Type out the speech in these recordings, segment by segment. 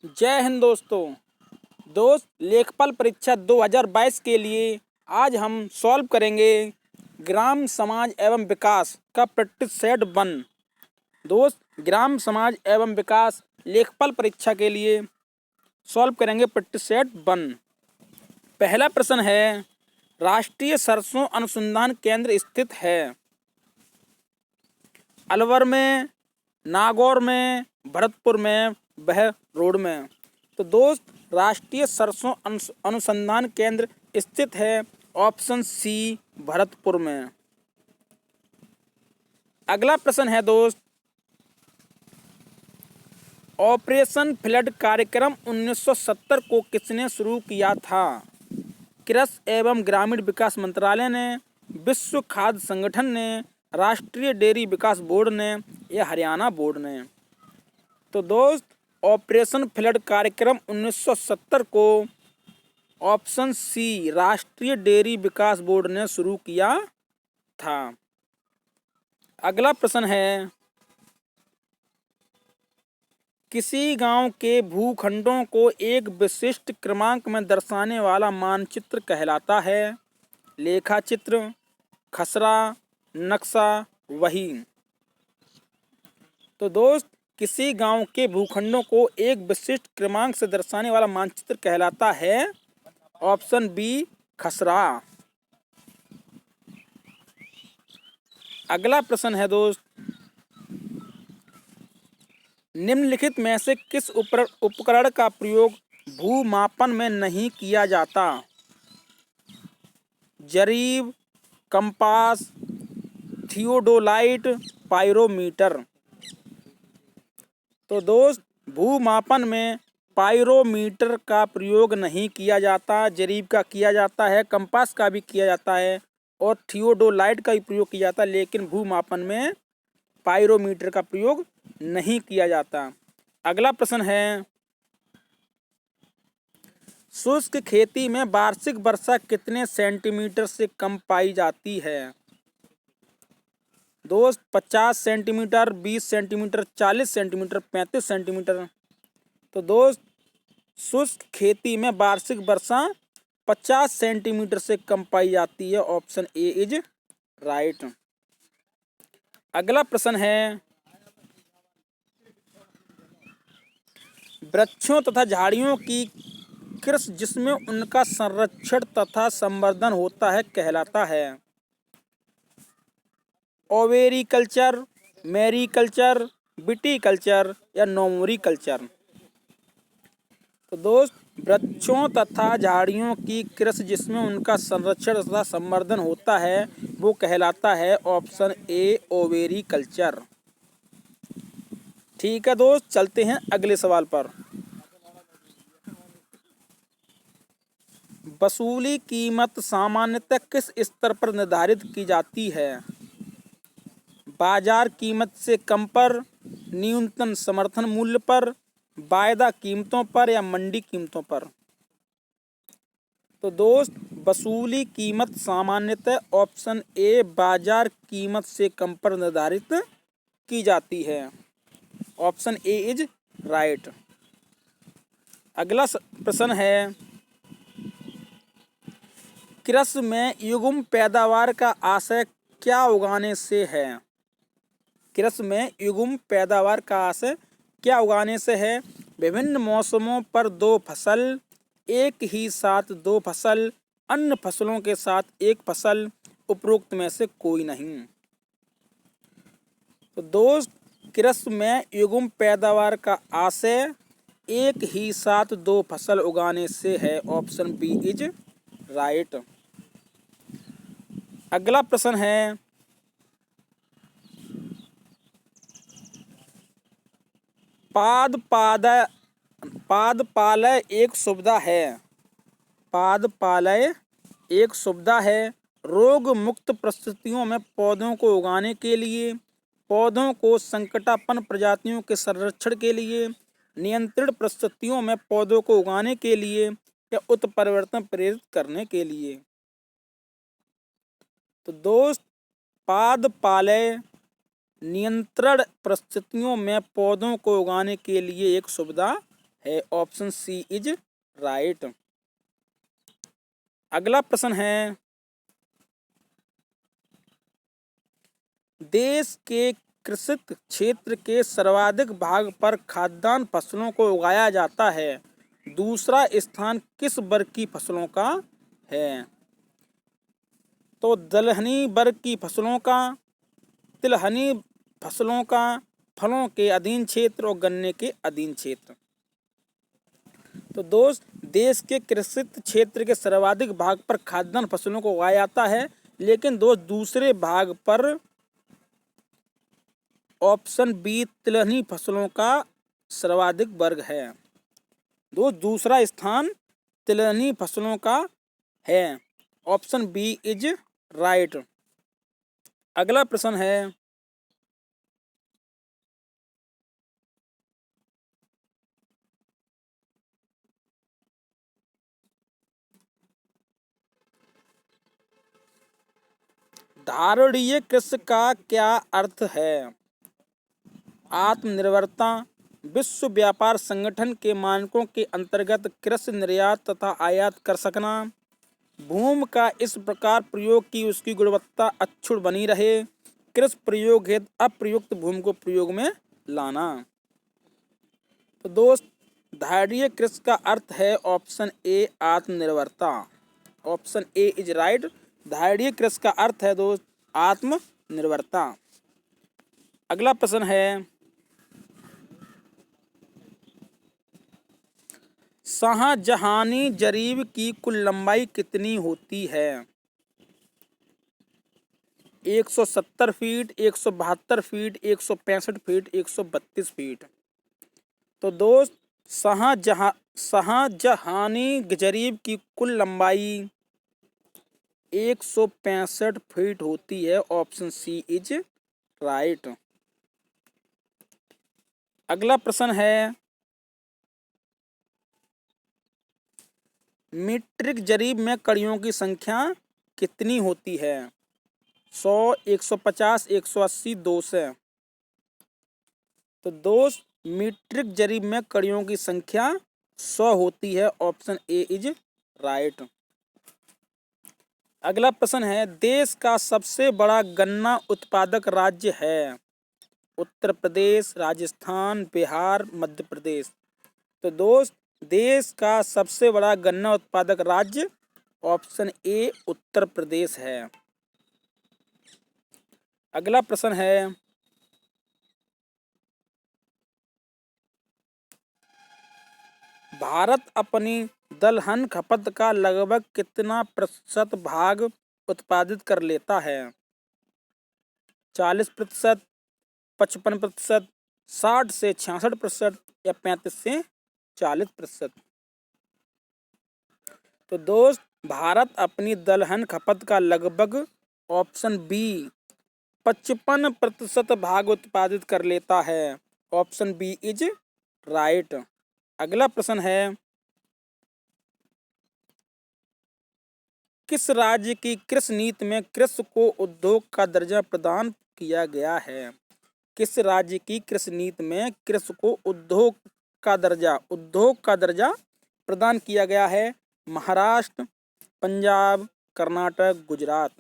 जय हिंद दोस्त लेखपाल परीक्षा 2022 के लिए आज हम सॉल्व करेंगे ग्राम समाज एवं विकास का प्रैक्टिस सेट 1। दोस्त ग्राम समाज एवं विकास लेखपाल परीक्षा के लिए सॉल्व करेंगे प्रैक्टिस सेट 1। पहला प्रश्न है, राष्ट्रीय सरसों अनुसंधान केंद्र स्थित है अलवर में, नागौर में, भरतपुर में, बहरोड में। तो दोस्त राष्ट्रीय सरसों अनुसंधान केंद्र स्थित है ऑप्शन सी भरतपुर में। अगला प्रश्न है दोस्त, ऑपरेशन फ्लड कार्यक्रम 1970 को किसने शुरू किया था? कृषि एवं ग्रामीण विकास मंत्रालय ने, विश्व खाद्य संगठन ने, राष्ट्रीय डेयरी विकास बोर्ड ने या हरियाणा बोर्ड ने। तो दोस्त ऑपरेशन फ्लड कार्यक्रम 1970 को ऑप्शन सी राष्ट्रीय डेयरी विकास बोर्ड ने शुरू किया था। अगला प्रश्न है, किसी गांव के भूखंडों को एक विशिष्ट क्रमांक में दर्शाने वाला मानचित्र कहलाता है? लेखा चित्र, खसरा, नक्शा, वही। तो दोस्त किसी गांव के भूखंडों को एक विशिष्ट क्रमांक से दर्शाने वाला मानचित्र कहलाता है ऑप्शन बी खसरा। अगला प्रश्न है दोस्त, निम्नलिखित में से किस उपकरण का प्रयोग भूमापन में नहीं किया जाता? जरीब, कंपास, थियोडोलाइट, पायरोमीटर। तो दोस्त भूमापन में पायरोमीटर का प्रयोग नहीं किया जाता, जरीब का किया जाता है, कंपास का भी किया जाता है और थियोडोलाइट का भी प्रयोग किया जाता है, लेकिन भूमापन में पायरोमीटर का प्रयोग नहीं किया जाता। अगला प्रश्न है, शुष्क खेती में वार्षिक वर्षा कितने सेंटीमीटर से कम पाई जाती है? दोस्त 50 सेंटीमीटर, 20 सेंटीमीटर, 40 सेंटीमीटर, 35 सेंटीमीटर। तो दोस्त शुष्क खेती में वार्षिक वर्षा 50 सेंटीमीटर से कम पाई जाती है, ऑप्शन ए इज राइट। अगला प्रश्न है, वृक्षों तथा झाड़ियों की कृषि जिसमें उनका संरक्षण तथा संवर्धन होता है कहलाता है? ओवेरीकल्चर, मैरीकल्चर, विटीकल्चर या नोमोरीकल्चर। तो दोस्त वृक्षों तथा झाड़ियों की कृषि जिसमें उनका संरक्षण तथा संवर्धन होता है वो कहलाता है ऑप्शन ए ओवेरीकल्चर। ठीक है दोस्त, चलते हैं अगले सवाल पर। वसूली कीमत सामान्यतः किस स्तर पर निर्धारित की जाती है? बाजार कीमत से कम पर, न्यूनतम समर्थन मूल्य पर, वायदा कीमतों पर या मंडी कीमतों पर। तो दोस्त वसूली कीमत सामान्यतः ऑप्शन ए बाजार कीमत से कम पर निर्धारित की जाती है, ऑप्शन ए इज राइट। अगला प्रश्न है, कृषि में युग्म पैदावार का आशय क्या उगाने से है? कृषि में युग्म पैदावार का आशय क्या उगाने से है? विभिन्न मौसमों पर दो फसल, एक ही साथ दो फसल, अन्य फसलों के साथ एक फसल, उपरोक्त में से कोई नहीं। तो दोस्त कृषि में युग्म पैदावार का आशय एक ही साथ दो फसल उगाने से है, ऑप्शन बी इज राइट। अगला प्रश्न है, पादपालय एक सुविधा है। पादपालय एक सुविधा है रोग मुक्त परिस्थितियों में पौधों को उगाने के लिए, पौधों को संकटापन्न प्रजातियों के संरक्षण के लिए, नियंत्रित परिस्थितियों में पौधों को उगाने के लिए या उत्परिवर्तन प्रेरित करने के लिए। तो दोस्त पादपालय नियंत्रण परिस्थितियों में पौधों को उगाने के लिए एक सुविधा है। Option C is right. अगला प्रश्न है, देश के कृषि क्षेत्र के सर्वाधिक भाग पर खाद्यान्न फसलों को उगाया जाता है। दूसरा स्थान किस वर्ग की फसलों का है? तो दलहनी वर्ग की फसलों का, तिलहनी फसलों का, फलों के अधीन क्षेत्र और गन्ने के अधीन क्षेत्र। तो दोस्त, देश के कृषि क्षेत्र के सर्वाधिक भाग पर खाद्यान्न फसलों को उगाया जाता है, लेकिन दोस्त दूसरे भाग पर ऑप्शन बी तिलहनी फसलों का सर्वाधिक वर्ग है। दोस्त दूसरा स्थान तिलहनी फसलों का है। Option B is right. अगला प्रश्न है, धारणीय कृषि का क्या अर्थ है? आत्मनिर्भरता, विश्व व्यापार संगठन के मानकों के अंतर्गत कृषि निर्यात तथा आयात कर सकना, भूमि का इस प्रकार प्रयोग कि उसकी गुणवत्ता अक्षुण्ण बनी रहे, कृषि प्रयोग हेतु अप्रयुक्त भूमि को प्रयोग में लाना। तो दोस्त, धारणीय कृषि का अर्थ है ऑप्शन ए आत्मनिर्भरता। Option A is right. धारणीय कृषि का अर्थ है दोस्त आत्मनिर्भरता। अगला प्रश्न है, शाहजहानी जरीब की कुल लंबाई कितनी होती है? 170 फीट, 172 फीट, 165 फीट, 132 फीट। तो दोस्त शाहजहानी जरीब की कुल लंबाई 165 फीट होती है। Option C is right. अगला प्रश्न है, मीट्रिक जरीब में कड़ियों की संख्या कितनी होती है? 100, 150, 180, 200। तो दोस्त मीट्रिक जरीब में कड़ियों की संख्या 100 होती है। Option A is right. अगला प्रश्न है, देश का सबसे बड़ा गन्ना उत्पादक राज्य है? उत्तर प्रदेश, राजस्थान, बिहार, मध्य प्रदेश। तो दोस्त देश का सबसे बड़ा गन्ना उत्पादक राज्य ऑप्शन ए उत्तर प्रदेश है। अगला प्रश्न है, भारत अपनी दलहन खपत का लगभग कितना प्रतिशत भाग उत्पादित कर लेता है? 40%, 55%, 60 से 66% या 35 से 40%। तो दोस्त भारत अपनी दलहन खपत का लगभग ऑप्शन बी 55% भाग उत्पादित कर लेता है। Option B is right. अगला प्रश्न है, किस राज्य की कृषि नीति में कृषि को उद्योग का दर्जा प्रदान किया गया है? किस राज्य की कृषि नीति में कृषि को उद्योग का दर्जा प्रदान किया गया है? महाराष्ट्र, पंजाब, कर्नाटक, गुजरात।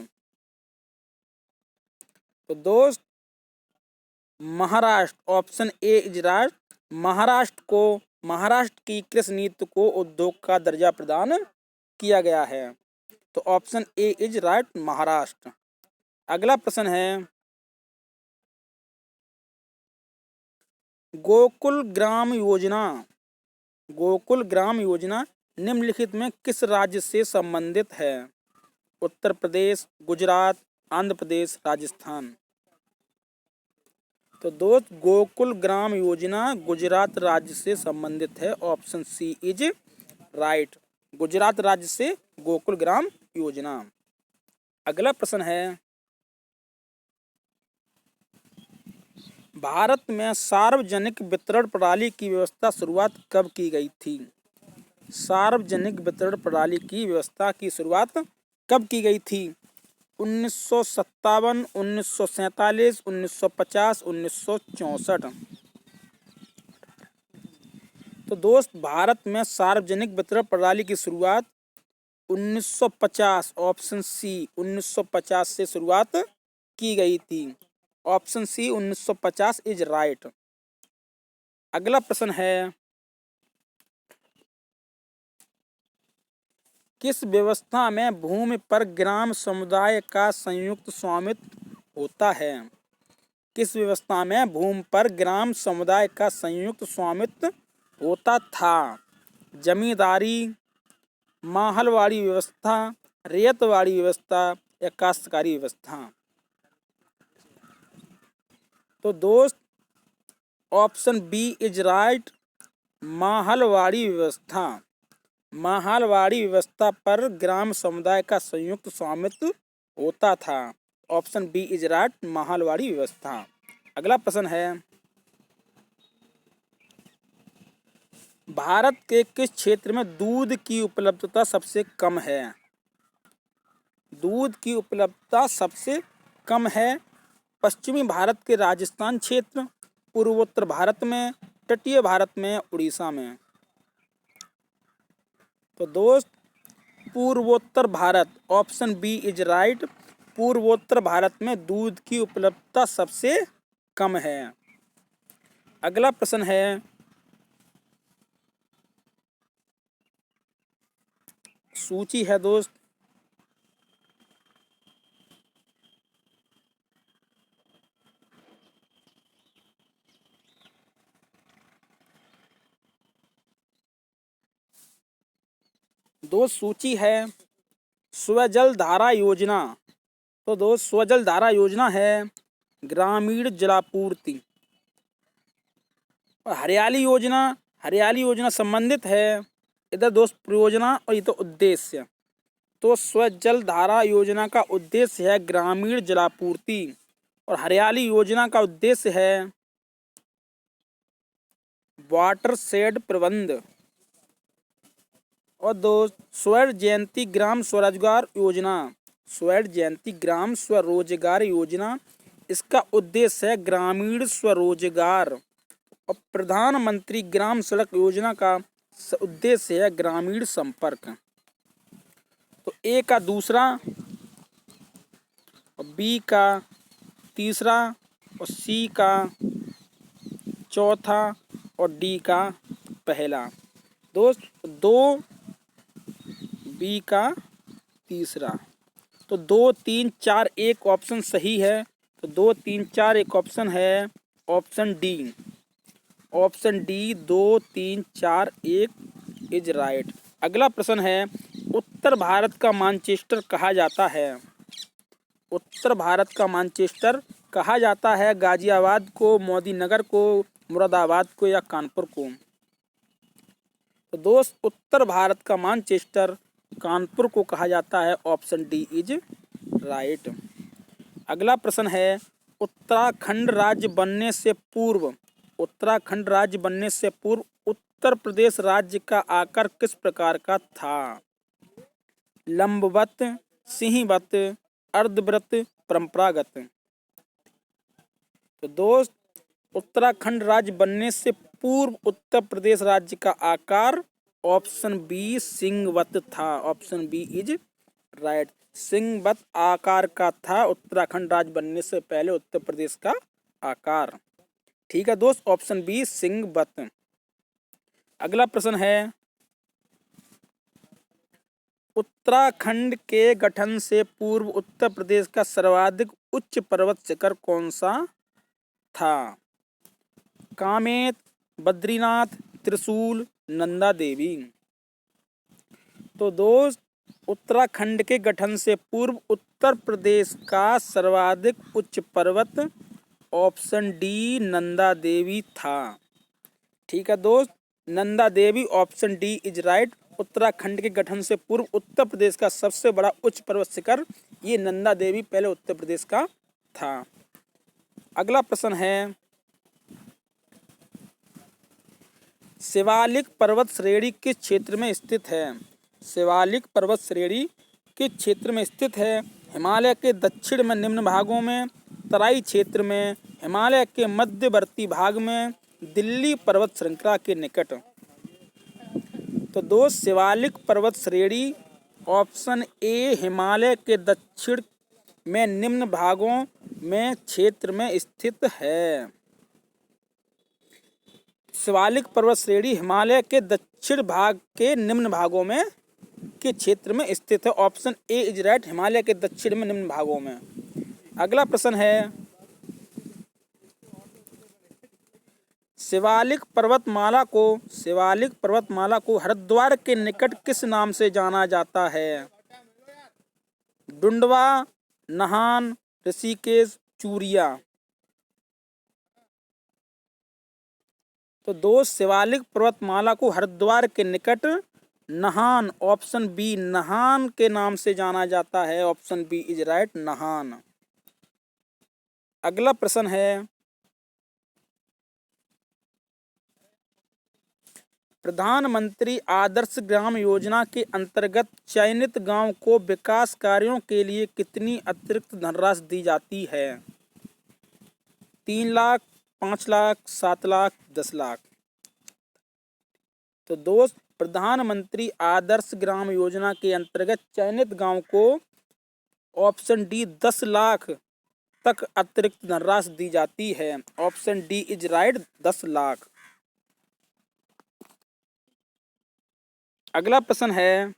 तो दोस्त Maharashtra option A is right. Maharashtra की कृषि नीति को उद्योग का दर्जा प्रदान किया गया है। तो option A is right, Maharashtra. अगला प्रश्न है, गोकुल ग्राम योजना निम्नलिखित में किस राज्य से संबंधित है? उत्तर प्रदेश, गुजरात, आंध्र प्रदेश, राजस्थान। तो दोस्त गोकुल ग्राम योजना गुजरात राज्य से संबंधित है। Option C is right. Gujarat राज्य से गोकुल ग्राम योजना। अगला प्रश्न है, भारत में सार्वजनिक वितरण प्रणाली की व्यवस्था शुरुआत कब की गई थी? सार्वजनिक वितरण प्रणाली की व्यवस्था की शुरुआत कब की गई थी? 1957, 1947, 1950, 1964। तो तो दोस्त भारत में सार्वजनिक वितरण प्रणाली की शुरुआत 1950 ऑप्शन सी 1950 से शुरुआत की गई थी। Option C 1950 is right. अगला प्रश्न है, किस व्यवस्था में भूमि पर ग्राम समुदाय का संयुक्त स्वामित्व होता है? किस व्यवस्था में भूमि पर ग्राम समुदाय का संयुक्त स्वामित्व होता था? जमींदारी, माहलवाड़ी व्यवस्था, रेतवाड़ी व्यवस्था या काश्तकारी व्यवस्था? तो दोस्त ऑप्शन बी इज राइट, माहलवाड़ी व्यवस्था। माहलवाड़ी व्यवस्था पर ग्राम समुदाय का संयुक्त स्वामित्व होता था। ऑप्शन बी इज राइट, माहलवाड़ी व्यवस्था। अगला प्रश्न है, भारत के किस क्षेत्र में दूध की उपलब्धता सबसे कम है? दूध की उपलब्धता सबसे कम है। पश्चिमी भारत के राजस्थान क्षेत्र, पूर्वोत्तर भारत में, तटीय भारत में, उड़ीसा में? तो दोस्त पूर्वोत्तर Bharat, option B is right. पूर्वोत्तर भारत में दूध की उपलब्धता सबसे कम है। अगला प्रश्न है, सूची है दोस्त, सूची है स्वजल धारा योजना। तो दोस्त स्वजल धारा योजना है ग्रामीण जलापूर्ति। और हरियाली योजना संबंधित है। इधर दोस्त परियोजना और ये तो उद्देश्य। तो स्वजल धारा योजना का उद्देश्य है ग्रामीण जलापूर्ति और हरियाली योजना का उद्देश्य है वाटर शेड प्रबंध। और दोस्त स्वर्ण जयंती ग्राम स्वरोजगार योजना, स्वर्ण जयंती ग्राम स्वरोजगार योजना, इसका उद्देश्य है ग्रामीण स्वरोजगार। और प्रधानमंत्री ग्राम सड़क योजना का उद्देश्य है ग्रामीण संपर्क। तो ए का दूसरा और बी का तीसरा और सी का चौथा और डी का पहला। दोस्त 2 बी का तीसरा। तो 2, 3, 4, 1 ऑप्शन सही है। तो 2, 3, 4 एक ऑप्शन है option D. Option D 2, 3, 4, 1 is right. अगला प्रश्न है, उत्तर भारत का मानचेस्टर कहा जाता है? उत्तर भारत का मानचेस्टर कहा जाता है गाजियाबाद को, मोदीनगर को, मुरादाबाद को या कानपुर को? तो दोस्त उत्तर भारत का मानचेस्टर कानपुर को कहा जाता है। Option D is right. अगला प्रश्न है, उत्तराखंड राज्य बनने से पूर्व उत्तर प्रदेश राज्य का आकार किस प्रकार का था? लंबवत, सिंहवत, अर्धवृत्त, परंपरागत? तो दोस्त उत्तराखंड राज्य बनने से पूर्व उत्तर प्रदेश राज्य का आकार ऑप्शन बी सिंहवत था। ऑप्शन बी इज राइट, सिंहवत आकार का था उत्तराखंड राज्य बनने से पहले उत्तर प्रदेश का आकार। ठीक है दोस्त, ऑप्शन बी सिंहवत। अगला प्रश्न है, उत्तराखंड के गठन से पूर्व उत्तर प्रदेश का सर्वाधिक उच्च पर्वत शिखर कौन सा था? कामेत, बद्रीनाथ, त्रिशूल, नंदा देवी? तो दोस्त उत्तराखंड के गठन से पूर्व उत्तर प्रदेश का सर्वाधिक उच्च पर्वत ऑप्शन डी नंदा देवी था। ठीक है दोस्त, Nanda Devi option D is right. Uttarakhand के गठन से पूर्व उत्तर प्रदेश का सबसे बड़ा उच्च पर्वत शिखर ये नंदा देवी पहले उत्तर प्रदेश का था। अगला प्रश्न है, शिवालिक पर्वत श्रेणी किस क्षेत्र में स्थित है? शिवालिक पर्वत श्रेणी किस क्षेत्र में स्थित है? हिमालय के दक्षिण में निम्न भागों में, तराई क्षेत्र में, हिमालय के मध्यवर्ती भाग में, दिल्ली पर्वत श्रृंखला के निकट? तो दोस्त शिवालिक पर्वत श्रेणी ऑप्शन ए हिमालय के दक्षिण में निम्न भागों में क्षेत्र में स्थित है। शिवालिक पर्वत श्रेणी हिमालय के दक्षिण भाग के निम्न भागों में के क्षेत्र में स्थित है। Option A is right, Himalaya के दक्षिण में निम्न भागों में। अगला प्रश्न है, शिवालिक पर्वतमाला को हरिद्वार के निकट किस नाम से जाना जाता है? डुंडवा, नाहन, ऋषिकेश, चूरिया। तो दोस्त शिवालिक पर्वतमाला को हरिद्वार के निकट नाहन, ऑप्शन बी नाहन के नाम से जाना जाता है। Option B is right, Nahan. अगला प्रश्न है, प्रधानमंत्री आदर्श ग्राम योजना के अंतर्गत चयनित गांव को विकास कार्यों के लिए कितनी अतिरिक्त धनराशि दी जाती है? 3 लाख, 5 लाख, 7 लाख, 10 लाख। तो दोस्त प्रधानमंत्री आदर्श ग्राम योजना के अंतर्गत चयनित गांव को ऑप्शन डी 10 लाख तक अतिरिक्त धनराशि दी जाती है। Option D is right, 10 lakh. अगला प्रश्न है,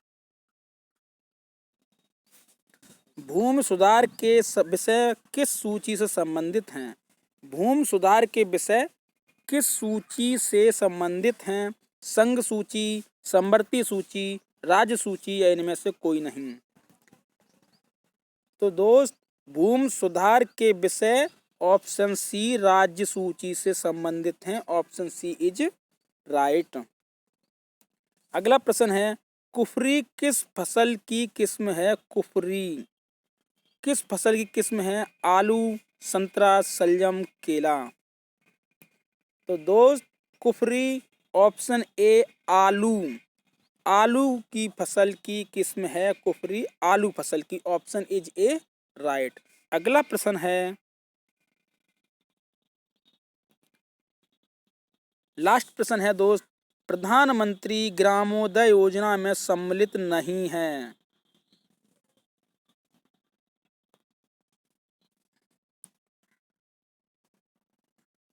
भूमि सुधार के विषय किस सूची से संबंधित हैं? भूमि सुधार के विषय किस सूची से संबंधित हैं? संघ सूची, समवर्ती सूची, राज्य सूची या इनमें से कोई नहीं। तो दोस्त भूमि सुधार के विषय ऑप्शन सी राज्य सूची से संबंधित हैं। Option C is right. अगला प्रश्न है, कुफरी किस फसल की किस्म है? कुफरी किस फसल की किस्म है? आलू, संतरा, शलजम, केला। तो दोस्त कुफरी ऑप्शन ए आलू की फसल की किस्म है कुफरी, आलू फसल की। Option is a right. अगला प्रश्न है, लास्ट प्रश्न है दोस्त, प्रधानमंत्री ग्रामोदय योजना में सम्मिलित नहीं है।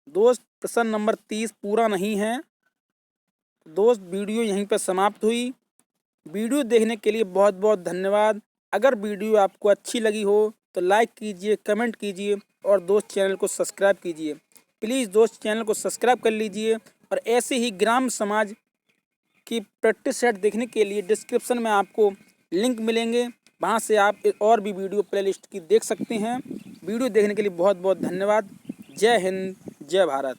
दोस्त प्रश्न नंबर 30 पूरा नहीं है। दोस्त वीडियो यहीं पर समाप्त हुई। वीडियो देखने के लिए बहुत बहुत धन्यवाद। अगर वीडियो आपको अच्छी लगी हो तो लाइक कीजिए, कमेंट कीजिए और दोस्त चैनल को सब्सक्राइब कीजिए। प्लीज़ दोस्त चैनल को सब्सक्राइब कर लीजिए और ऐसे ही ग्राम समाज की प्रैक्टिस सेट देखने के लिए डिस्क्रिप्शन में आपको लिंक मिलेंगे, वहाँ से आप और भी वीडियो प्लेलिस्ट की देख सकते हैं। वीडियो देखने के लिए बहुत बहुत धन्यवाद। जय हिंद, जय भारत।